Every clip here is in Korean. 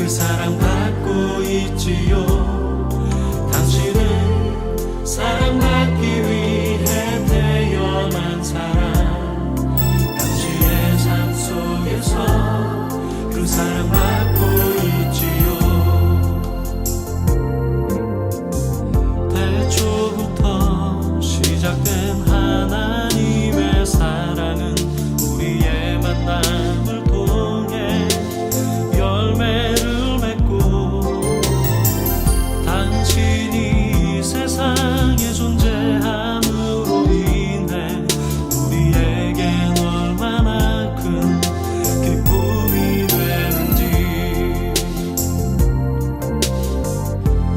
그 사랑받고 있지요. 당신은 사랑받기 위해 태어난 사람. 당신의 삶 속에서 그 사랑받고 있지요. 태초부터 시작된 하나님의 사랑은 우리의 만남을 통해 열매를 맺고, 당신이 세상에 존재함으로 인해 우리에겐 얼마나 큰 기쁨이 되는지.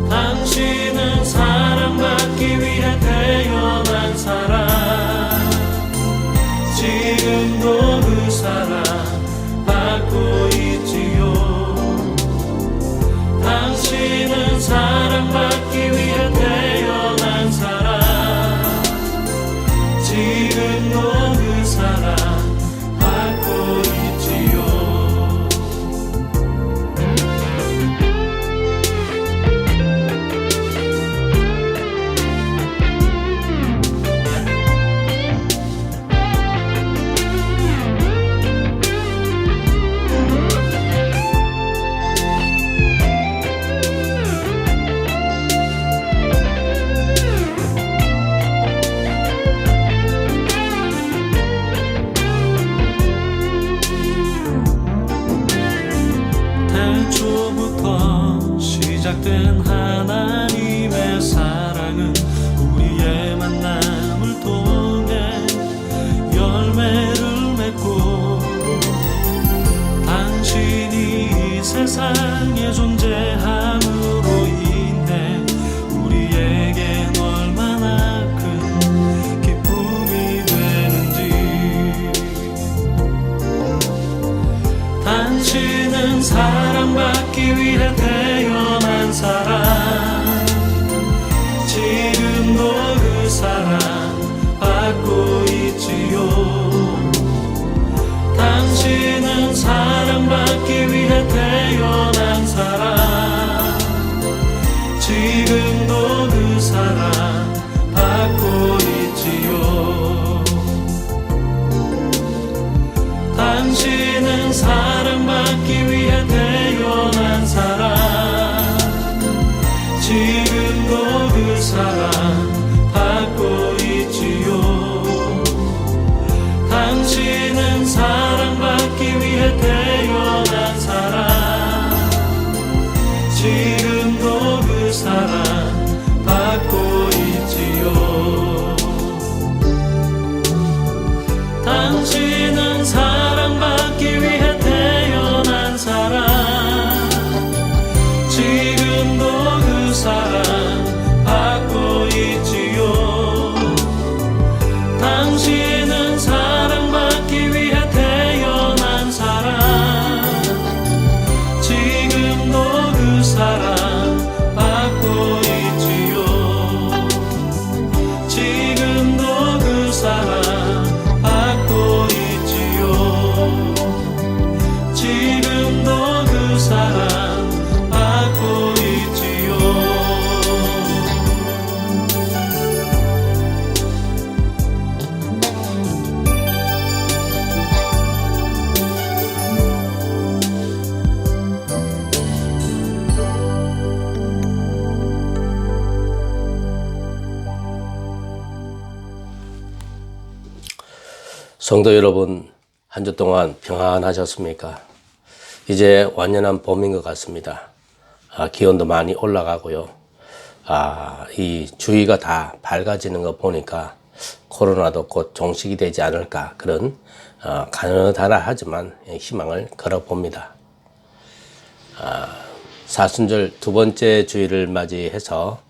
당신은 사랑받기 위해 태어난 사람. 지금도 그 사랑 받고 있지요. 당신은 사랑받기 위해 태어난 사람. 지금도 그 사랑 받고 있지요. 태초부터 시작된 하나님의 사랑은 우리의 만남을 통해 열매를 맺고, 당신이 세상에 존재함으로 인해 우리에겐 얼마나 큰 기쁨이 되는지. 당신은 사랑받기 위해 태어난 사람. 지금도 그 사랑 받고 있지요. 당신은 사랑받기 위해 태어난 사람. 지금도 그 사랑 받고 있지요. 당신은 사랑받기 위해 태어난 사람. 지금도 그 사랑 받고 있지요. 당신은 사랑받기 위해 태어난 사람. 지금도 그 사랑 받고 있지요. 당신은 사랑받기 위해 태어난 사람. 지금도 그 사랑 받고 있지요. 당신은 사랑받기 위해 태어난 사람. 지금도 그 사랑 받고 있지요. 지금도 그 사랑 받고 있지요. 지금도 그 사랑 받고 있지요. 성도 여러분, 한 주 동안 평안하셨습니까? 이제 완연한 봄인 것 같습니다. 기온도 많이 올라가고요. 이 주위가 다 밝아지는 거 보니까 코로나도 곧 종식이 되지 않을까, 그런 가느다라 하지만 희망을 걸어봅니다. 사순절 두 번째 주일을 맞이해서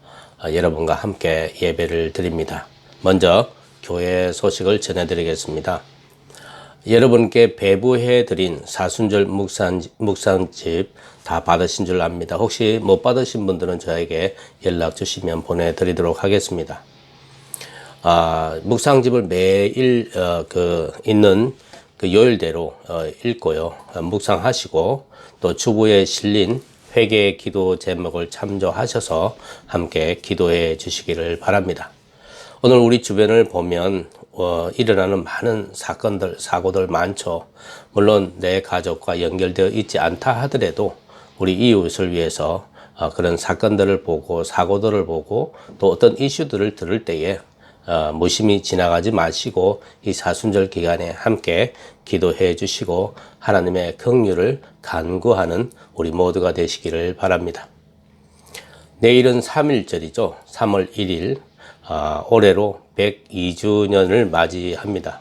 여러분과 함께 예배를 드립니다. 먼저 교회 소식을 전해드리겠습니다. 여러분께 배부해드린 사순절 묵상집 다 받으신 줄 압니다. 혹시 못 받으신 분들은 저에게 연락 주시면 보내드리도록 하겠습니다. 묵상집을 매일 있는 그 요일대로 읽고요. 묵상하시고 또 주부에 실린 회개 기도 제목을 참조하셔서 함께 기도해 주시기를 바랍니다. 오늘 우리 주변을 보면 일어나는 많은 사건들, 사고들 많죠. 물론 내 가족과 연결되어 있지 않다 하더라도 우리 이웃을 위해서 그런 사건들을 보고 사고들을 보고 또 어떤 이슈들을 들을 때에 무심히 지나가지 마시고 이 사순절 기간에 함께 기도해 주시고 하나님의 긍휼을 간구하는 우리 모두가 되시기를 바랍니다. 내일은 3.1절이죠. 3월 1일 올해로 102주년을 맞이합니다.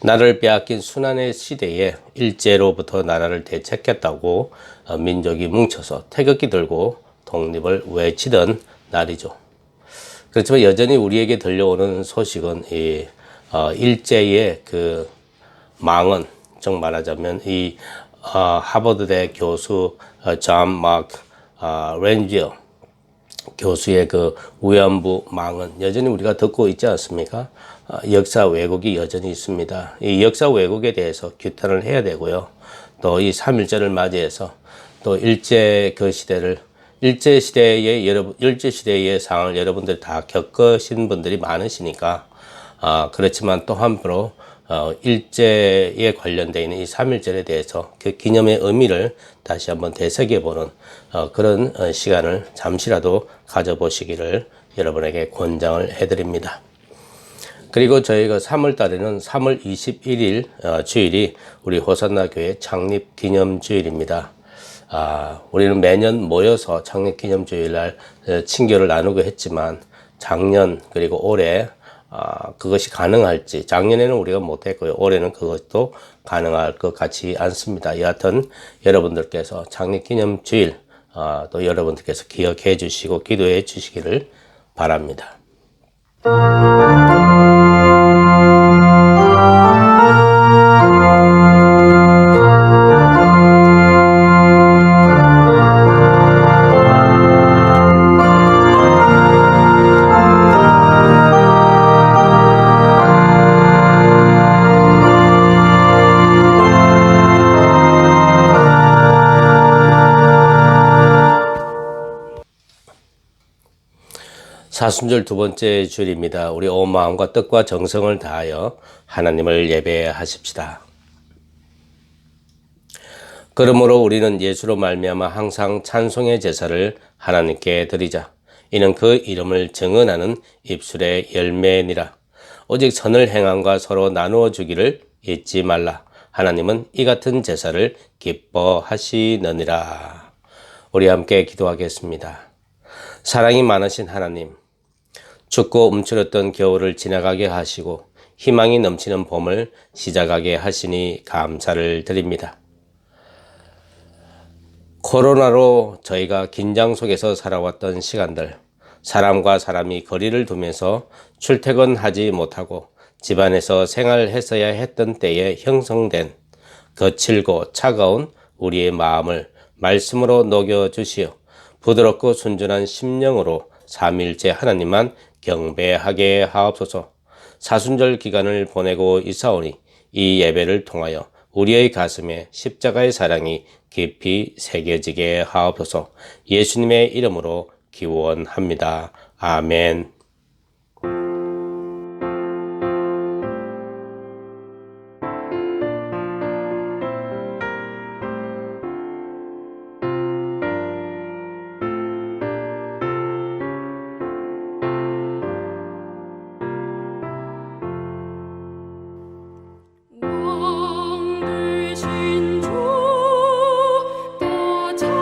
나라를 빼앗긴 순환의 시대에 일제로부터 나라를 되찾겠다고 민족이 뭉쳐서 태극기 들고 독립을 외치던 날이죠. 그렇지만 여전히 우리에게 들려오는 소식은 이 일제의 그 망언, 즉 말하자면 이 하버드대 교수 존 마크 렌지어 교수의 그 위안부 망언 여전히 우리가 듣고 있지 않습니까? 역사 왜곡이 여전히 있습니다. 이 역사 왜곡에 대해서 규탄을 해야 되고요. 또 이 3.1절을 맞이해서 또 일제 시대의 상황을 여러분들 다 겪으신 분들이 많으시니까 그렇지만 또 한편으로 일제에 관련되어 있는 이 3.1절에 대해서 그 기념의 의미를 다시 한번 되새겨보는 그런 시간을 잠시라도 가져보시기를 여러분에게 권장을 해드립니다. 그리고 저희가 3월 달에는 3월 21일 주일이 우리 호산나 교회 창립 기념 주일입니다. 우리는 매년 모여서 창립 기념 주일날 친교를 나누고 했지만 작년 그리고 올해 그것이 가능할지 작년에는 우리가 못했고요. 올해는 그것도 가능할 것 같지 않습니다. 여하튼 여러분들께서 창립 기념 주일 또 여러분들께서 기억해 주시고 기도해 주시기를 바랍니다. 사순절 두 번째 주일입니다. 우리 온 마음과 뜻과 정성을 다하여 하나님을 예배하십시다. 그러므로 우리는 예수로 말미암아 항상 찬송의 제사를 하나님께 드리자. 이는 그 이름을 증언하는 입술의 열매니라. 오직 선을 행함과 서로 나누어 주기를 잊지 말라. 하나님은 이 같은 제사를 기뻐하시느니라. 우리 함께 기도하겠습니다. 사랑이 많으신 하나님, 춥고 움츠렸던 겨울을 지나가게 하시고 희망이 넘치는 봄을 시작하게 하시니 감사를 드립니다. 코로나로 저희가 긴장 속에서 살아왔던 시간들, 사람과 사람이 거리를 두면서 출퇴근하지 못하고 집안에서 생활했어야 했던 때에 형성된 거칠고 차가운 우리의 마음을 말씀으로 녹여주시어 부드럽고 순전한 심령으로 삼위일체 하나님만 경배하게 하옵소서. 사순절 기간을 보내고 있사오니 이 예배를 통하여 우리의 가슴에 십자가의 사랑이 깊이 새겨지게 하옵소서. 예수님의 이름으로 기원합니다. 아멘. 왕 되신 주 또 찬양하여라.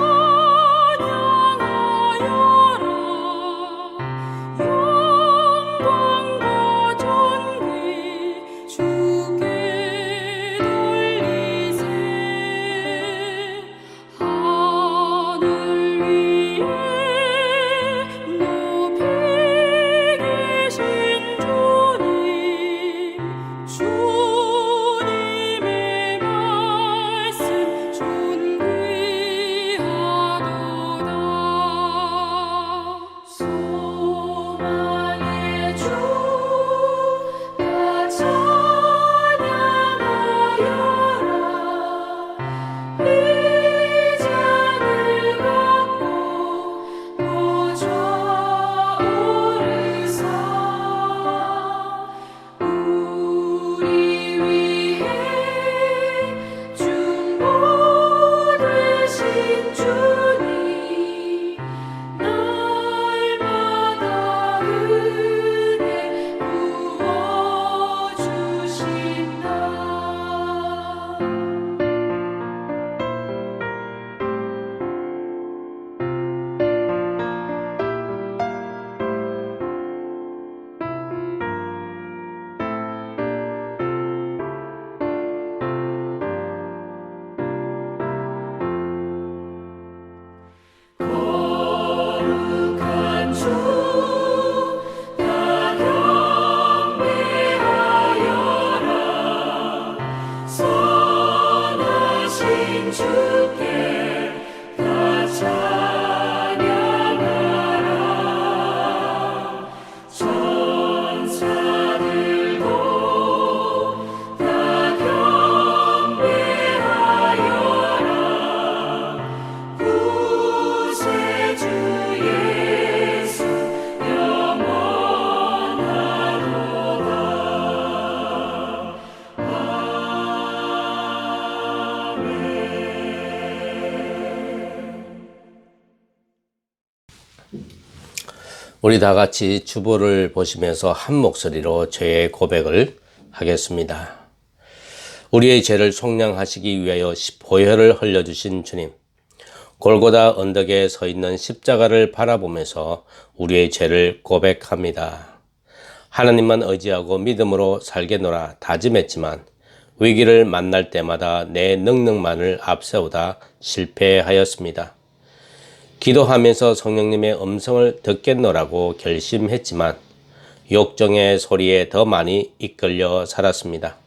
우리 다 같이 주보를 보시면서 한 목소리로 죄의 고백을 하겠습니다. 우리의 죄를 속량하시기 위하여 보혈을 흘려주신 주님, 골고다 언덕에 서 있는 십자가를 바라보면서 우리의 죄를 고백합니다. 하나님만 의지하고 믿음으로 살겠노라 다짐했지만 위기를 만날 때마다 내 능력만을 앞세우다 실패하였습니다. 기도하면서 성령님의 음성을 듣겠노라고 결심했지만 욕정의 소리에 더 많이 이끌려 살았습니다.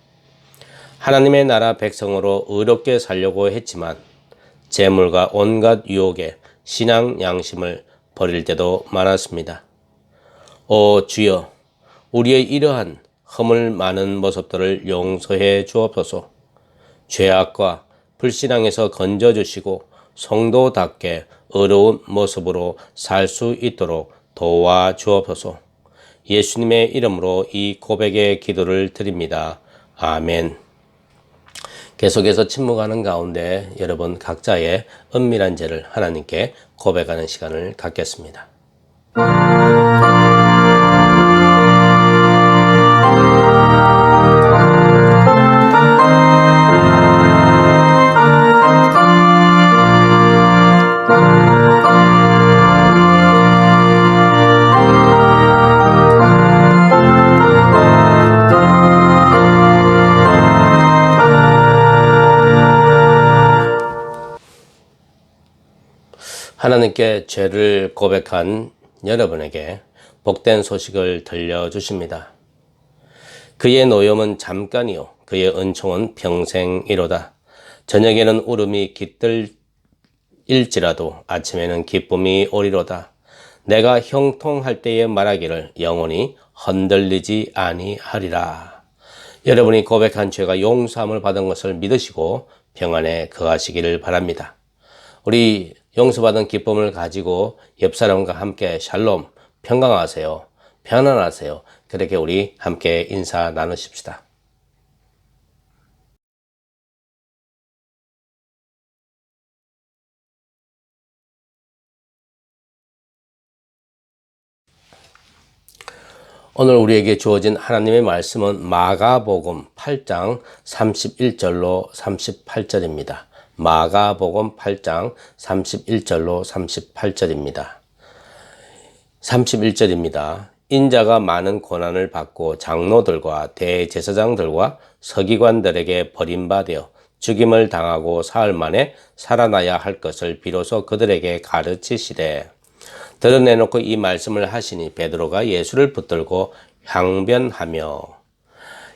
하나님의 나라 백성으로 의롭게 살려고 했지만 재물과 온갖 유혹에 신앙 양심을 버릴 때도 많았습니다. 오 주여, 우리의 이러한 허물 많은 모습들을 용서해 주옵소서. 죄악과 불신앙에서 건져주시고 성도답게 의로운 모습으로 살 수 있도록 도와주옵소서. 예수님의 이름으로 이 고백의 기도를 드립니다. 아멘. 계속해서 침묵하는 가운데 여러분 각자의 은밀한 죄를 하나님께 고백하는 시간을 갖겠습니다. 하나님께 죄를 고백한 여러분에게 복된 소식을 들려주십니다. 그의 노염은 잠깐이요 그의 은총은 평생이로다. 저녁에는 울음이 깃들일지라도 아침에는 기쁨이 오리로다. 내가 형통할 때에 말하기를 영원히 흔들리지 아니하리라. 여러분이 고백한 죄가 용서함을 받은 것을 믿으시고 평안에 거하시기를 바랍니다. 우리 용서받은 기쁨을 가지고 옆 사람과 함께 샬롬, 평강하세요. 편안하세요. 그렇게 우리 함께 인사 나누십시다. 오늘 우리에게 주어진 하나님의 말씀은 마가복음 8장 31절로 38절입니다. 마가복음 8장 31절로 38절입니다. 31절입니다. 인자가 많은 고난을 받고 장로들과 대제사장들과 서기관들에게 버림받아 죽임을 당하고 사흘 만에 살아나야 할 것을 비로소 그들에게 가르치시되 드러내놓고 이 말씀을 하시니 베드로가 예수를 붙들고 항변하며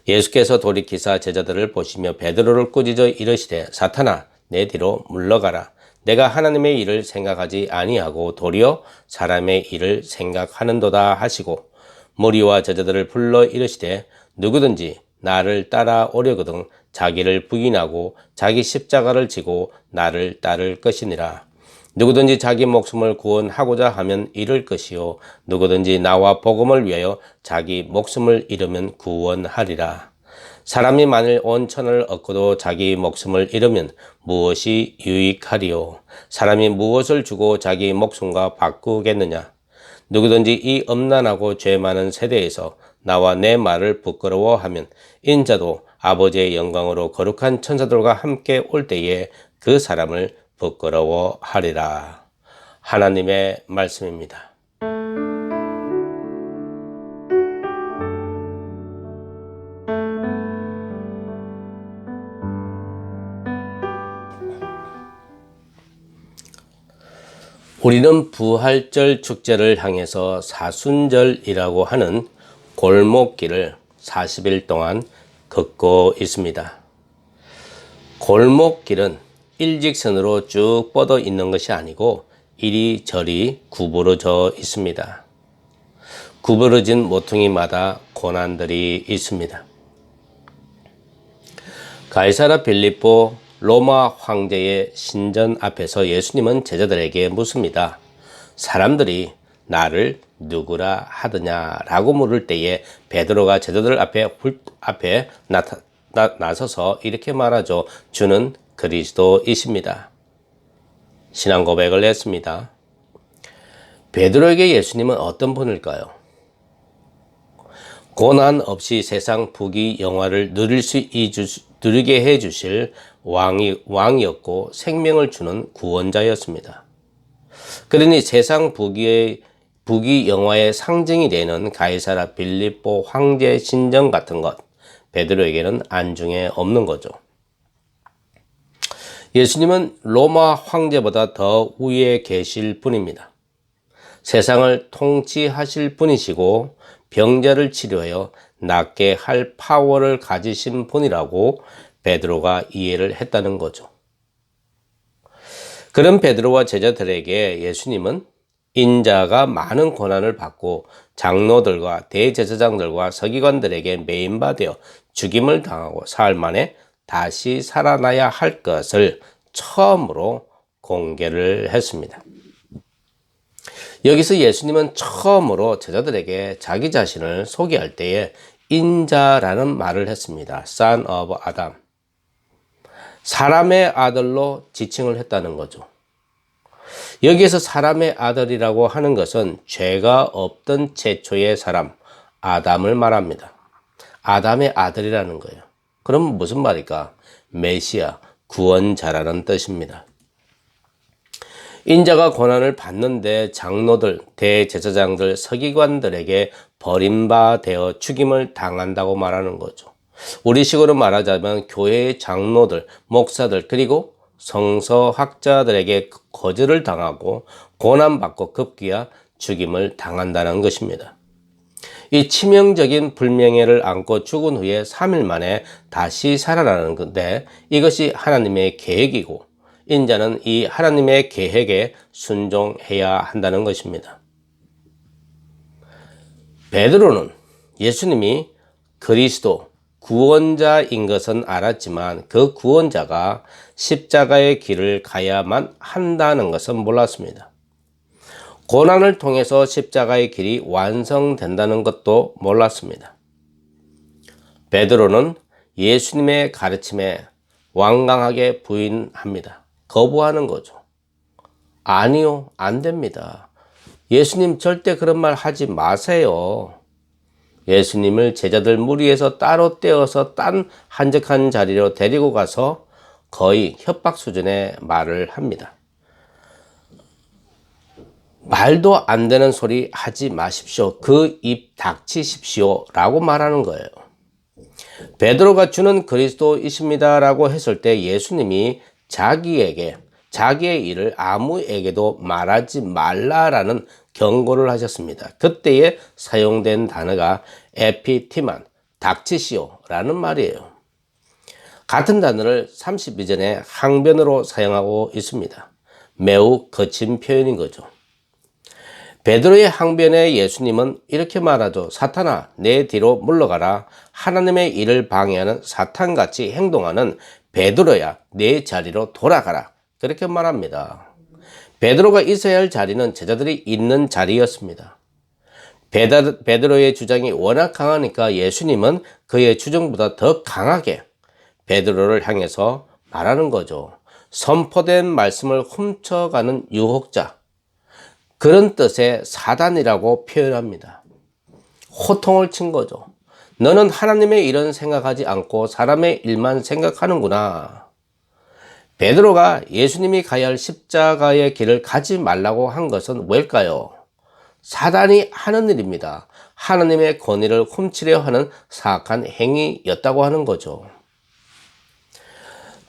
예수께서 돌이키사 제자들을 보시며 베드로를 꾸짖어 이르시되 사탄아 내 뒤로 물러가라. 내가 하나님의 일을 생각하지 아니하고 도리어 사람의 일을 생각하는도다 하시고 무리와 제자들을 불러 이르시되 누구든지 나를 따라오려거든 자기를 부인하고 자기 십자가를 지고 나를 따를 것이니라. 누구든지 자기 목숨을 구원하고자 하면 잃을 것이요 누구든지 나와 복음을 위하여 자기 목숨을 잃으면 구원하리라. 사람이 만일 온 천을 얻고도 자기 목숨을 잃으면 무엇이 유익하리요? 사람이 무엇을 주고 자기 목숨과 바꾸겠느냐? 누구든지 이 음란하고 죄 많은 세대에서 나와 내 말을 부끄러워하면 인자도 아버지의 영광으로 거룩한 천사들과 함께 올 때에 그 사람을 부끄러워하리라. 하나님의 말씀입니다. 우리는 부활절 축제를 향해서 사순절이라고 하는 골목길을 40일 동안 걷고 있습니다. 골목길은 일직선으로 쭉 뻗어 있는 것이 아니고 이리저리 구부러져 있습니다. 구부러진 모퉁이마다 고난들이 있습니다. 가이사라 빌립보 로마 황제의 신전 앞에서 예수님은 제자들에게 묻습니다. 사람들이 나를 누구라 하더냐라고 물을 때에 베드로가 제자들 앞에 나서서 이렇게 말하죠. 주는 그리스도이십니다. 신앙 고백을 했습니다. 베드로에게 예수님은 어떤 분일까요? 고난 없이 세상 부귀 영화를 누리게 해주실 왕이었고 생명을 주는 구원자였습니다. 그러니 세상 부귀 영화의 상징이 되는 가이사라 빌립보 황제 신정 같은 것, 베드로에게는 안중에 없는 거죠. 예수님은 로마 황제보다 더 위에 계실 분입니다. 세상을 통치하실 분이시고 병자를 치료하여 낫게 할 파워를 가지신 분이라고 베드로가 이해를 했다는 거죠. 그런 베드로와 제자들에게 예수님은 인자가 많은 고난을 받고 장로들과 대제사장들과 서기관들에게 매인받아 죽임을 당하고 사흘 만에 다시 살아나야 할 것을 처음으로 공개를 했습니다. 여기서 예수님은 처음으로 제자들에게 자기 자신을 소개할 때에 인자라는 말을 했습니다. Son of Adam. 사람의 아들로 지칭을 했다는 거죠. 여기에서 사람의 아들이라고 하는 것은 죄가 없던 최초의 사람, 아담을 말합니다. 아담의 아들이라는 거예요. 그럼 무슨 말일까? 메시아, 구원자라는 뜻입니다. 인자가 고난을 받는데 장로들, 대제사장들, 서기관들에게 버림받아 죽임을 당한다고 말하는 거죠. 우리식으로 말하자면 교회의 장로들, 목사들, 그리고 성서학자들에게 거절을 당하고 고난받고 급기야 죽임을 당한다는 것입니다. 이 치명적인 불명예를 안고 죽은 후에 3일 만에 다시 살아나는 건데 이것이 하나님의 계획이고 인자는 이 하나님의 계획에 순종해야 한다는 것입니다. 베드로는 예수님이 그리스도, 구원자인 것은 알았지만 그 구원자가 십자가의 길을 가야만 한다는 것은 몰랐습니다. 고난을 통해서 십자가의 길이 완성된다는 것도 몰랐습니다. 베드로는 예수님의 가르침에 완강하게 부인합니다. 거부하는 거죠. 아니요, 안 됩니다. 예수님 절대 그런 말 하지 마세요. 예수님을 제자들 무리에서 따로 떼어서 딴 한적한 자리로 데리고 가서 거의 협박 수준의 말을 합니다. 말도 안 되는 소리 하지 마십시오. 그 입 닥치십시오. 라고 말하는 거예요. 베드로가 주는 그리스도이십니다. 라고 했을 때 예수님이 자기의 일을 아무에게도 말하지 말라라는 경고를 하셨습니다. 그때에 사용된 단어가 에피티만, 닥치시오 라는 말이에요. 같은 단어를 32전의 항변으로 사용하고 있습니다. 매우 거친 표현인 거죠. 베드로의 항변에 예수님은 이렇게 말하죠. 사탄아, 내 뒤로 물러가라. 하나님의 일을 방해하는 사탄같이 행동하는 베드로야, 내 자리로 돌아가라. 그렇게 말합니다. 베드로가 있어야 할 자리는 제자들이 있는 자리였습니다. 베드로의 주장이 워낙 강하니까 예수님은 그의 주장보다 더 강하게 베드로를 향해서 말하는 거죠. 선포된 말씀을 훔쳐가는 유혹자, 그런 뜻의 사단이라고 표현합니다. 호통을 친 거죠. 너는 하나님의 일은 생각하지 않고 사람의 일만 생각하는구나. 베드로가 예수님이 가야 할 십자가의 길을 가지 말라고 한 것은 왜일까요? 사단이 하는 일입니다. 하나님의 권위를 훔치려 하는 사악한 행위였다고 하는 거죠.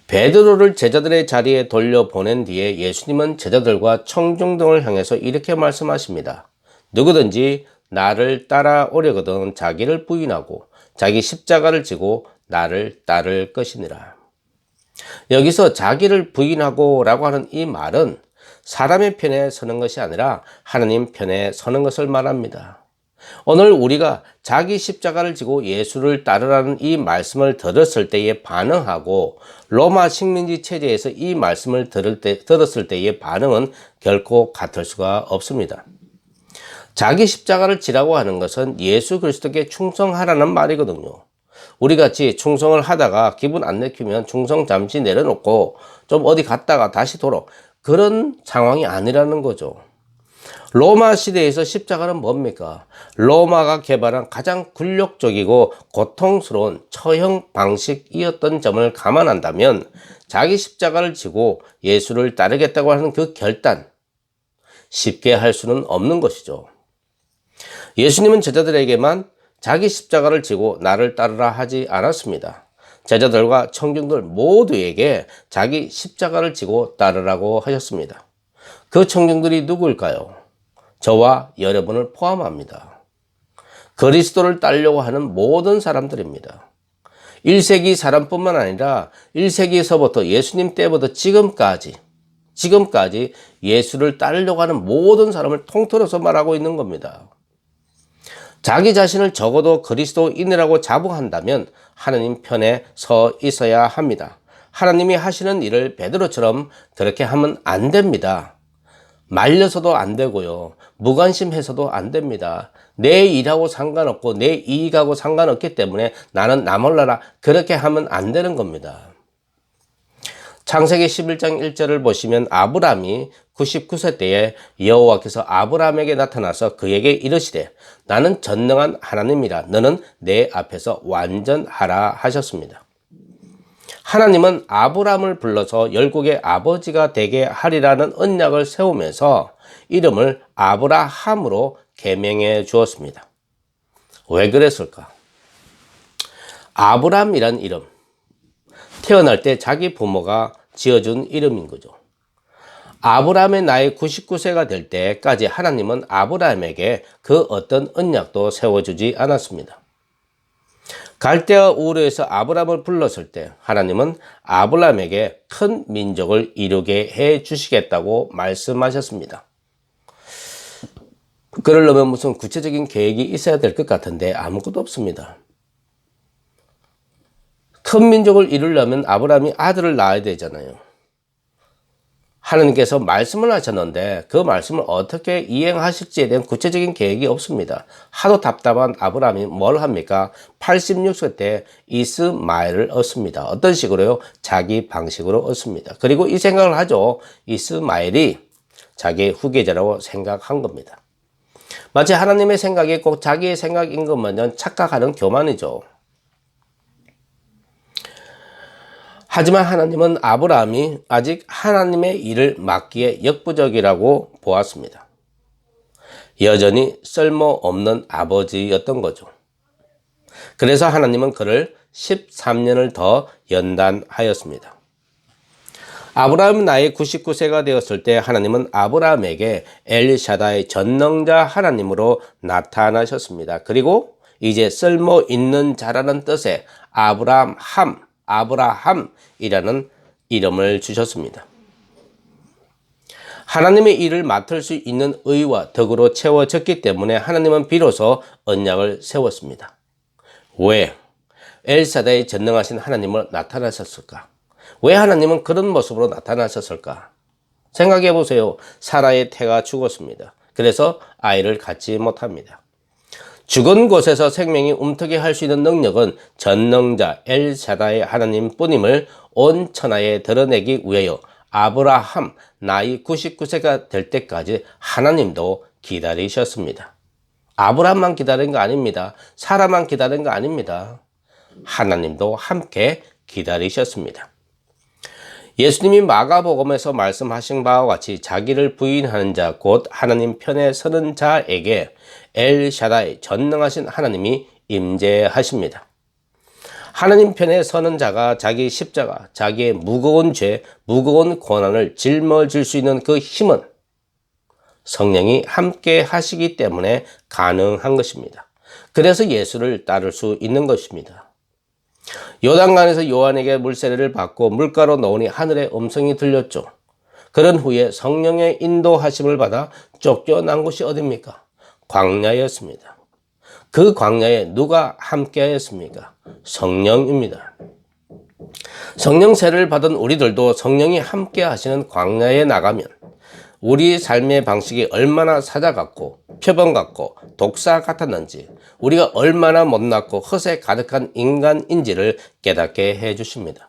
베드로를 제자들의 자리에 돌려보낸 뒤에 예수님은 제자들과 청중들을 향해서 이렇게 말씀하십니다. 누구든지 나를 따라오려거든 자기를 부인하고 자기 십자가를 지고 나를 따를 것이니라. 여기서 자기를 부인하고 라고 하는 이 말은 사람의 편에 서는 것이 아니라 하나님 편에 서는 것을 말합니다. 오늘 우리가 자기 십자가를 지고 예수를 따르라는 이 말씀을 들었을 때에 반응하고 로마 식민지 체제에서 이 말씀을 들었을 때의 반응은 결코 같을 수가 없습니다. 자기 십자가를 지라고 하는 것은 예수 그리스도께 충성하라는 말이거든요. 우리같이 충성을 하다가 기분 안 내키면 충성 잠시 내려놓고 좀 어디 갔다가 다시 그런 상황이 아니라는 거죠. 로마 시대에서 십자가는 뭡니까? 로마가 개발한 가장 굴욕적이고 고통스러운 처형 방식이었던 점을 감안한다면 자기 십자가를 지고 예수를 따르겠다고 하는 그 결단, 쉽게 할 수는 없는 것이죠. 예수님은 제자들에게만 자기 십자가를 지고 나를 따르라 하지 않았습니다. 제자들과 청중들 모두에게 자기 십자가를 지고 따르라고 하셨습니다. 그 청중들이 누구일까요? 저와 여러분을 포함합니다. 그리스도를 따르려고 하는 모든 사람들입니다. 1세기 사람뿐만 아니라 1세기에서부터 예수님 때부터 지금까지 예수를 따르려고 하는 모든 사람을 통틀어서 말하고 있는 겁니다. 자기 자신을 적어도 그리스도인이라고 자부한다면 하나님 편에 서 있어야 합니다. 하나님이 하시는 일을 베드로처럼 그렇게 하면 안 됩니다. 말려서도 안 되고요. 무관심해서도 안 됩니다. 내 일하고 상관없고 내 이익하고 상관없기 때문에 나는 나 몰라라 그렇게 하면 안 되는 겁니다. 창세기 11장 1절을 보시면 아브람이 99세 때에 여호와께서 아브람에게 나타나서 그에게 이르시되 나는 전능한 하나님이라 너는 내 앞에서 완전하라 하셨습니다. 하나님은 아브람을 불러서 열국의 아버지가 되게 하리라는 언약을 세우면서 이름을 아브라함으로 계명해 주었습니다. 왜 그랬을까? 아브람이란 이름, 태어날 때 자기 부모가 지어준 이름인 거죠. 아브람의 나이 99세가 될 때까지 하나님은 아브람에게 그 어떤 언약도 세워주지 않았습니다. 갈대아 우르에서 아브람을 불렀을 때 하나님은 아브람에게 큰 민족을 이루게 해 주시겠다고 말씀하셨습니다. 그러려면 무슨 구체적인 계획이 있어야 될 것 같은데 아무것도 없습니다. 큰 민족을 이루려면 아브람이 아들을 낳아야 되잖아요. 하나님께서 말씀을 하셨는데 그 말씀을 어떻게 이행하실지에 대한 구체적인 계획이 없습니다. 하도 답답한 아브람이 뭘 합니까? 86세 때 이스마엘을 얻습니다. 어떤 식으로요? 자기 방식으로 얻습니다. 그리고 이 생각을 하죠. 이스마엘이 자기의 후계자라고 생각한 겁니다. 마치 하나님의 생각이 꼭 자기의 생각인 것마냥 착각하는 교만이죠. 하지만 하나님은 아브라함이 아직 하나님의 일을 맡기에 역부족이라고 보았습니다. 여전히 쓸모없는 아버지였던 거죠. 그래서 하나님은 그를 13년을 더 연단하였습니다. 아브라함 나이 99세가 되었을 때 하나님은 아브라함에게 엘샤다의 전능자 하나님으로 나타나셨습니다. 그리고 이제 쓸모있는 자라는 뜻의 아브라함이라는 이름을 주셨습니다. 하나님의 일을 맡을 수 있는 의와 덕으로 채워졌기 때문에 하나님은 비로소 언약을 세웠습니다. 왜? 엘사다의 전능하신 하나님을 나타나셨을까? 왜 하나님은 그런 모습으로 나타나셨을까? 생각해 보세요. 사라의 태가 죽었습니다. 그래서 아이를 갖지 못합니다. 죽은 곳에서 생명이 움트게 할 수 있는 능력은 전능자 엘샤다의 하나님뿐임을 온 천하에 드러내기 위하여 아브라함 나이 99세가 될 때까지 하나님도 기다리셨습니다. 아브라함만 기다린 거 아닙니다. 사라만 기다린 거 아닙니다. 하나님도 함께 기다리셨습니다. 예수님이 마가복음에서 말씀하신 바와 같이 자기를 부인하는 자 곧 하나님 편에 서는 자에게 엘샤다이 전능하신 하나님이 임재하십니다. 하나님 편에 서는 자가 자기 십자가, 자기의 무거운 죄, 무거운 고난을 짊어질 수 있는 그 힘은 성령이 함께 하시기 때문에 가능한 것입니다. 그래서 예수를 따를 수 있는 것입니다. 요단강에서 요한에게 물세례를 받고 물가로 나오니 하늘의 음성이 들렸죠. 그런 후에 성령의 인도하심을 받아 쫓겨난 곳이 어디입니까? 광야였습니다. 그 광야에 누가 함께하였습니까? 성령입니다. 성령 세례를 받은 우리들도 성령이 함께 하시는 광야에 나가면 우리 삶의 방식이 얼마나 사자 같고 표범 같고 독사 같았는지, 우리가 얼마나 못났고 허세 가득한 인간인지를 깨닫게 해 주십니다.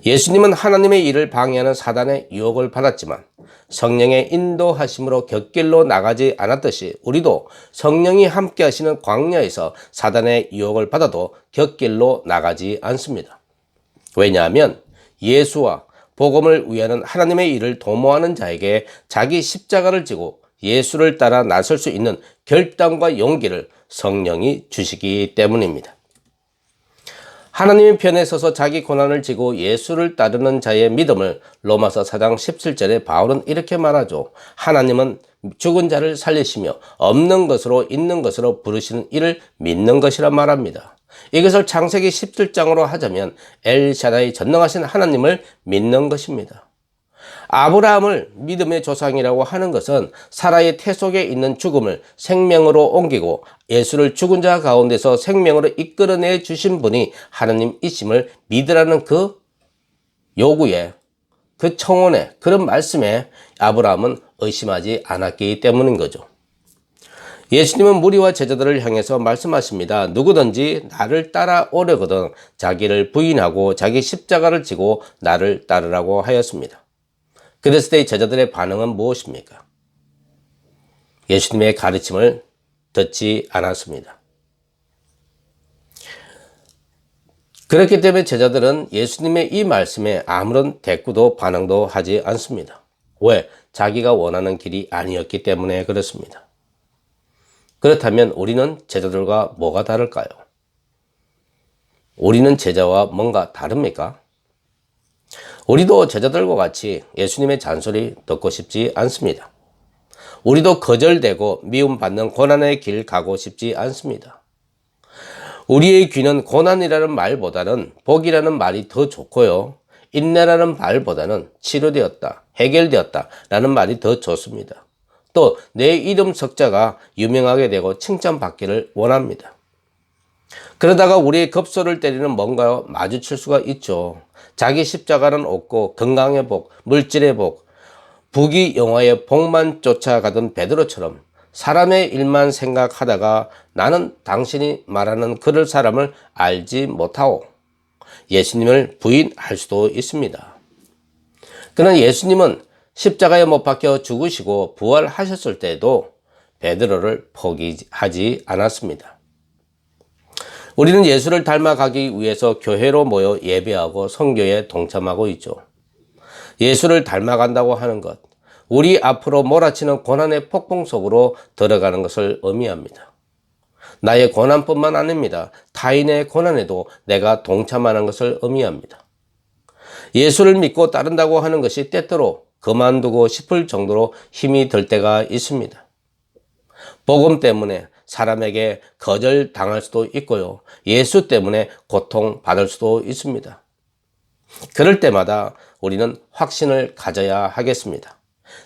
예수님은 하나님의 일을 방해하는 사단의 유혹을 받았지만 성령의 인도하심으로 곁길로 나가지 않았듯이 우리도 성령이 함께 하시는 광야에서 사단의 유혹을 받아도 곁길로 나가지 않습니다. 왜냐하면 예수와 복음을 위하는 하나님의 일을 도모하는 자에게 자기 십자가를 지고 예수를 따라 나설 수 있는 결단과 용기를 성령이 주시기 때문입니다. 하나님의 편에 서서 자기 고난을 지고 예수를 따르는 자의 믿음을 로마서 4장 17절에 바울은 이렇게 말하죠. 하나님은 죽은 자를 살리시며 없는 것으로 있는 것으로 부르시는 이를 믿는 것이라 말합니다. 이것을 창세기 17장으로 하자면 엘샤다이 전능하신 하나님을 믿는 것입니다. 아브라함을 믿음의 조상이라고 하는 것은 사라의 태 속에 있는 죽음을 생명으로 옮기고 예수를 죽은 자 가운데서 생명으로 이끌어내 주신 분이 하나님이심을 믿으라는 그 요구에, 그 청원에, 그런 말씀에 아브라함은 의심하지 않았기 때문인 거죠. 예수님은 무리와 제자들을 향해서 말씀하십니다. 누구든지 나를 따라오려거든 자기를 부인하고 자기 십자가를 지고 나를 따르라고 하였습니다. 그랬을 때 제자들의 반응은 무엇입니까? 예수님의 가르침을 듣지 않았습니다. 그렇기 때문에 제자들은 예수님의 이 말씀에 아무런 대꾸도 반응도 하지 않습니다. 왜? 자기가 원하는 길이 아니었기 때문에 그렇습니다. 그렇다면 우리는 제자들과 뭐가 다를까요? 우리는 제자와 뭔가 다릅니까? 우리도 제자들과 같이 예수님의 잔소리 듣고 싶지 않습니다. 우리도 거절되고 미움받는 고난의 길 가고 싶지 않습니다. 우리의 귀는 고난이라는 말보다는 복이라는 말이 더 좋고요. 인내라는 말보다는 치료되었다, 해결되었다 라는 말이 더 좋습니다. 또 내 이름 석자가 유명하게 되고 칭찬받기를 원합니다. 그러다가 우리의 급소를 때리는 뭔가와 마주칠 수가 있죠. 자기 십자가는 없고 건강의 복, 물질의 복, 부귀 영화의 복만 쫓아가던 베드로처럼 사람의 일만 생각하다가 나는 당신이 말하는 그럴 사람을 알지 못하고 예수님을 부인할 수도 있습니다. 그러나 예수님은 십자가에 못 박혀 죽으시고 부활하셨을 때에도 베드로를 포기하지 않았습니다. 우리는 예수를 닮아가기 위해서 교회로 모여 예배하고 선교에 동참하고 있죠. 예수를 닮아간다고 하는 것, 우리 앞으로 몰아치는 고난의 폭풍 속으로 들어가는 것을 의미합니다. 나의 고난뿐만 아닙니다. 타인의 고난에도 내가 동참하는 것을 의미합니다. 예수를 믿고 따른다고 하는 것이 때때로 그만두고 싶을 정도로 힘이 들 때가 있습니다. 복음 때문에 사람에게 거절당할 수도 있고요. 예수 때문에 고통받을 수도 있습니다. 그럴 때마다 우리는 확신을 가져야 하겠습니다.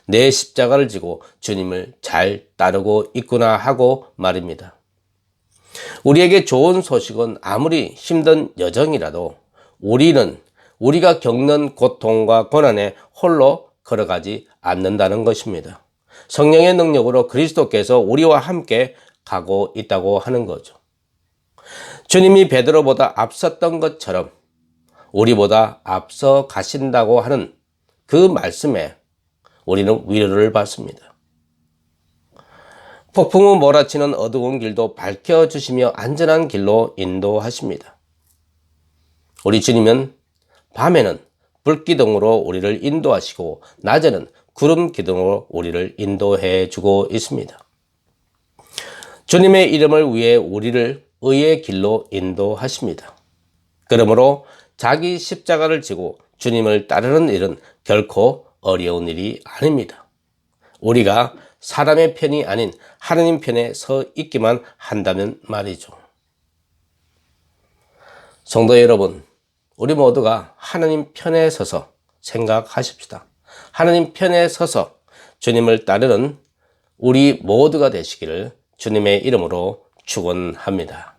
내 십자가를 지고 주님을 잘 따르고 있구나 하고 말입니다. 우리에게 좋은 소식은 아무리 힘든 여정이라도 우리가 겪는 고통과 고난에 홀로 걸어가지 않는다는 것입니다. 성령의 능력으로 그리스도께서 우리와 함께 가고 있다고 하는 거죠. 주님이 베드로보다 앞섰던 것처럼 우리보다 앞서 가신다고 하는 그 말씀에 우리는 위로를 받습니다. 폭풍우 몰아치는 어두운 길도 밝혀주시며 안전한 길로 인도하십니다. 우리 주님은 밤에는 불기둥으로 우리를 인도하시고 낮에는 구름 기둥으로 우리를 인도해 주고 있습니다. 주님의 이름을 위해 우리를 의의 길로 인도하십니다. 그러므로 자기 십자가를 지고 주님을 따르는 일은 결코 어려운 일이 아닙니다. 우리가 사람의 편이 아닌 하나님 편에 서 있기만 한다면 말이죠. 성도 여러분, 우리 모두가 하나님 편에 서서 생각하십시다. 하나님 편에 서서 주님을 따르는 우리 모두가 되시기를 주님의 이름으로 축원합니다.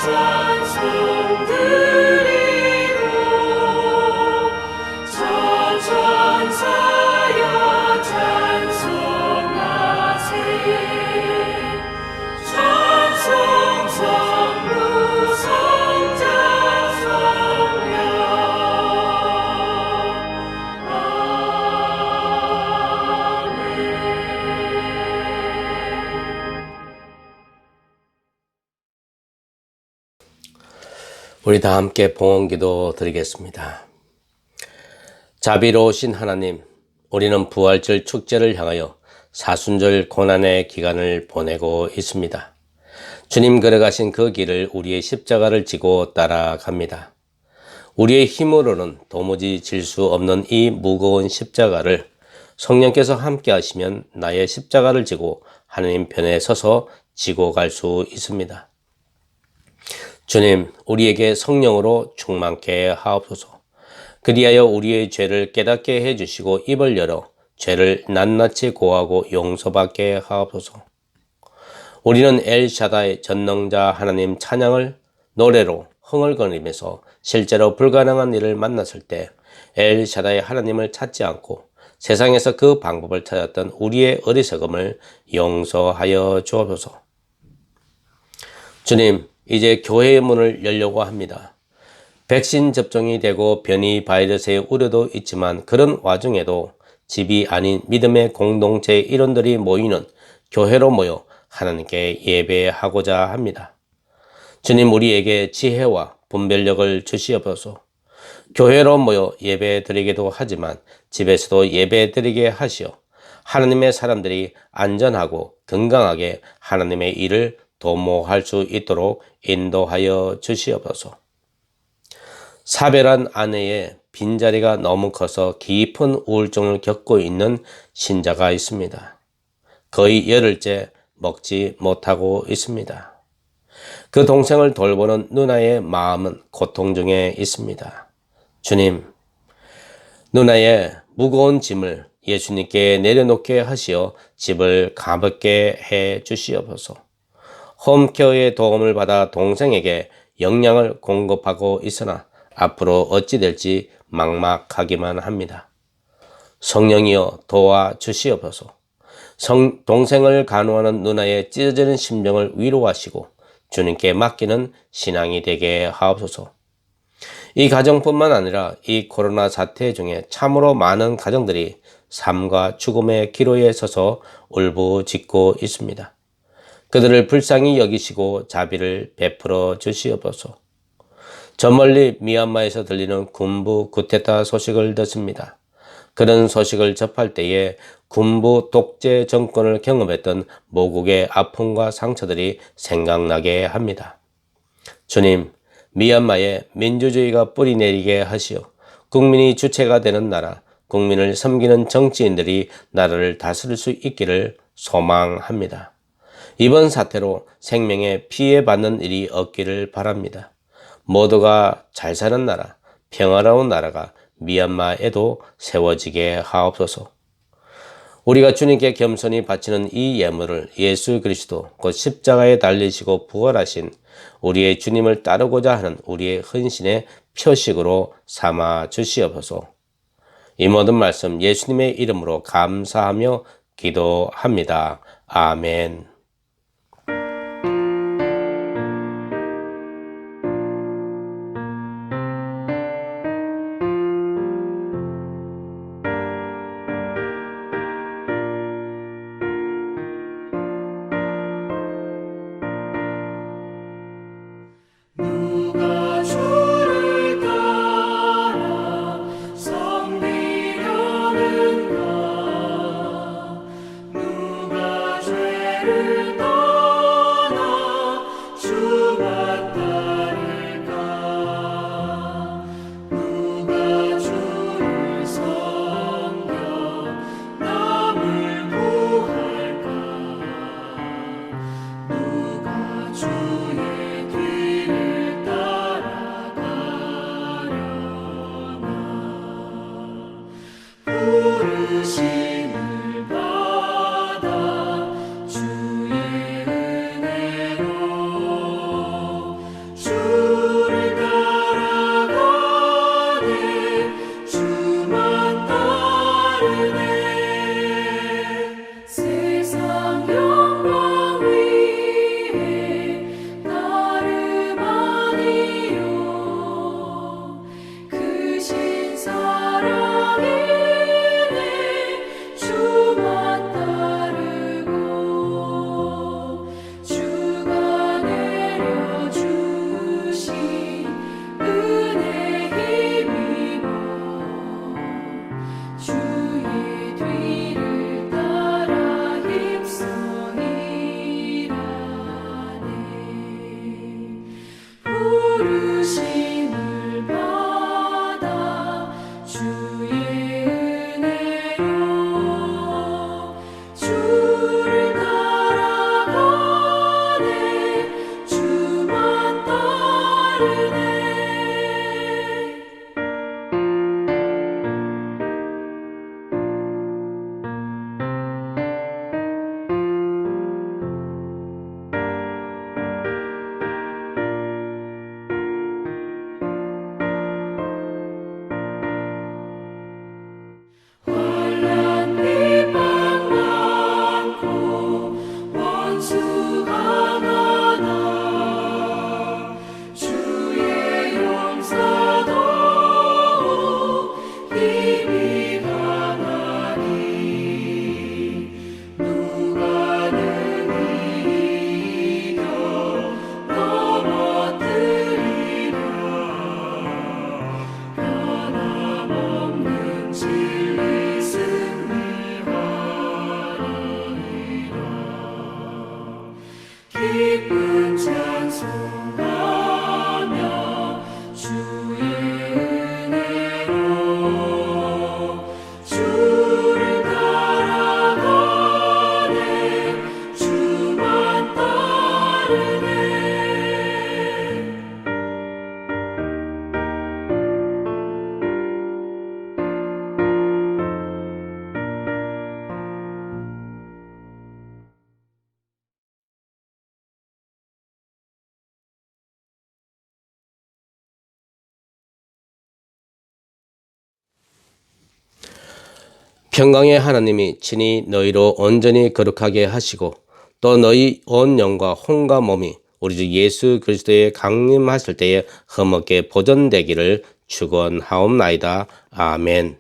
찬송 드리고 천천히 우리 다 함께 봉헌기도 드리겠습니다. 자비로우신 하나님, 우리는 부활절 축제를 향하여 사순절 고난의 기간을 보내고 있습니다. 주님 걸어가신 그 길을 우리의 십자가를 지고 따라갑니다. 우리의 힘으로는 도무지 질 수 없는 이 무거운 십자가를 성령께서 함께 하시면 나의 십자가를 지고 하나님 편에 서서 지고 갈 수 있습니다. 주님, 우리에게 성령으로 충만케 하옵소서. 그리하여 우리의 죄를 깨닫게 해주시고 입을 열어 죄를 낱낱이 고하고 용서받게 하옵소서. 우리는 엘샤다의 전능자 하나님 찬양을 노래로 흥얼거리면서 실제로 불가능한 일을 만났을 때 엘샤다의 하나님을 찾지 않고 세상에서 그 방법을 찾았던 우리의 어리석음을 용서하여 주옵소서. 주님, 이제 교회의 문을 열려고 합니다. 백신 접종이 되고 변이 바이러스의 우려도 있지만 그런 와중에도 집이 아닌 믿음의 공동체 일원들이 모이는 교회로 모여 하나님께 예배하고자 합니다. 주님, 우리에게 지혜와 분별력을 주시옵소서. 교회로 모여 예배 드리기도 하지만 집에서도 예배 드리게 하시어 하나님의 사람들이 안전하고 건강하게 하나님의 일을 도모할 수 있도록 인도하여 주시옵소서. 사별한 아내의 빈자리가 너무 커서 깊은 우울증을 겪고 있는 신자가 있습니다. 거의 열흘째 먹지 못하고 있습니다. 그 동생을 돌보는 누나의 마음은 고통 중에 있습니다. 주님, 누나의 무거운 짐을 예수님께 내려놓게 하시어 집을 가볍게 해 주시옵소서. 홈케어의 도움을 받아 동생에게 영양을 공급하고 있으나 앞으로 어찌 될지 막막하기만 합니다. 성령이여 도와주시옵소서. 동생을 간호하는 누나의 찢어지는 심정을 위로하시고 주님께 맡기는 신앙이 되게 하옵소서. 이 가정뿐만 아니라 이 코로나 사태 중에 참으로 많은 가정들이 삶과 죽음의 기로에 서서 울부짖고 있습니다. 그들을 불쌍히 여기시고 자비를 베풀어 주시옵소서. 저 멀리 미얀마에서 들리는 군부 쿠데타 소식을 듣습니다. 그런 소식을 접할 때에 군부 독재 정권을 경험했던 모국의 아픔과 상처들이 생각나게 합니다. 주님, 미얀마에 민주주의가 뿌리내리게 하시어 국민이 주체가 되는 나라, 국민을 섬기는 정치인들이 나라를 다스릴 수 있기를 소망합니다. 이번 사태로 생명에 피해받는 일이 없기를 바랍니다. 모두가 잘 사는 나라, 평화로운 나라가 미얀마에도 세워지게 하옵소서. 우리가 주님께 겸손히 바치는 이 예물을 예수 그리스도 곧 십자가에 달리시고 부활하신 우리의 주님을 따르고자 하는 우리의 헌신의 표식으로 삼아 주시옵소서. 이 모든 말씀 예수님의 이름으로 감사하며 기도합니다. 아멘. 누가 주를 따라 섬기려는가 누가 죄를 평강의 하나님이 친히 너희로 온전히 거룩하게 하시고 또 너희 온 영과 혼과 몸이 우리 주 예수 그리스도의 강림하실 때에 흠없게 보존되기를 축원하옵나이다. 아멘.